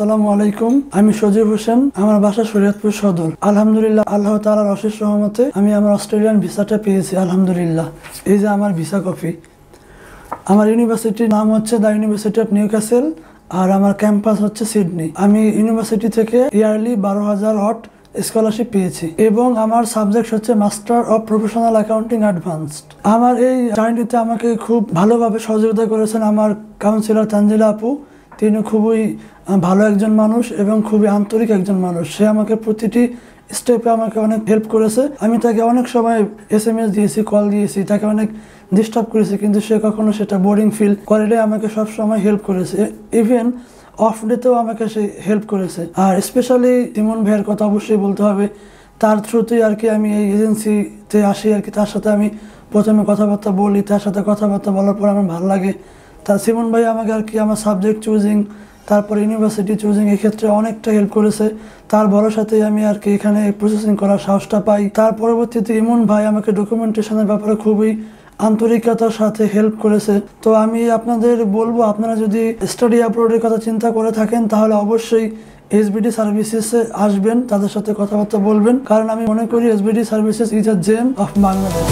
আসসালামু আলাইকুম। আমি সজীব হোসেন, আমার বাসা শরীয়তপুর সদর। আলহামদুলিল্লাহ, আল্লাহ তাআলার অশেষ রহমতে আমি আমার অস্ট্রেলিয়ান ভিসাটা পেয়েছি আলহামদুলিল্লাহ। এই যে আমার ভিসা কপি। আমার ইউনিভার্সিটির নাম হচ্ছে দ্য ইউনিভার্সিটি অফ নিউক্যাসল, আর আমার ক্যাম্পাস হচ্ছে সিডনি। আমি ইউনিভার্সিটি থেকে ইয়ারলি 12,000 হট স্কলারশিপ পেয়েছি এবং আমার সাবজেক্ট হচ্ছে master of professional accounting advanced. আমার এই জার্নিতে আমাকে খুব ভালোভাবে সহযোগিতা করেছেন আমার কাউন্সিলর তানজিলা আপু। তিনি খুবই ভালো একজন মানুষ এবং খুবই আন্তরিক একজন মানুষ। সে আমাকে প্রতিটি স্টেপে আমাকে অনেক হেল্প করেছে। আমি তাকে অনেক সময় SMS দিয়েছি, কল দিয়েছি, তাকে অনেক ডিস্টার্ব করেছি, কিন্তু সে কখনো সেটা বোরিং ফিল করেনি। আমাকে সব সময় হেল্প করেছে, ইভেন অফ ডেতেও আমাকে সে হেল্প করেছে। আর স্পেশালি তিমন ভাইয়ের কথা অবশ্যই বলতে হবে। তার থ্রুতেই আর কি আমি এই এজেন্সিতে আসি আর কি। তার সাথে আমি প্রথমে কথাবার্তা বলি, তার সাথে কথাবার্তা বলার পর আমার ভালো লাগে। তা সিমন ভাই আমাকে আর কি আমার সাবজেক্ট চুজিং, তারপর ইউনিভার্সিটি চুজিং এক্ষেত্রে অনেকটা হেল্প করেছে। তার ভরসাতেই আমি আর কি এখানে প্রসেসিং করার সাহসটা পাই। তার পরবর্তীতে ইমন ভাই আমাকে ডকুমেন্টেশনের ব্যাপারে খুবই আন্তরিকতার সাথে হেল্প করেছে। তো আমি আপনাদের বলবো, আপনারা যদি স্টাডি অ্যাব্রোডের কথা চিন্তা করে থাকেন তাহলে অবশ্যই SBD সার্ভিসেসে আসবেন, তাদের সাথে কথাবার্তা বলবেন, কারণ আমি মনে করি SBD services is a gem of Bangladesh.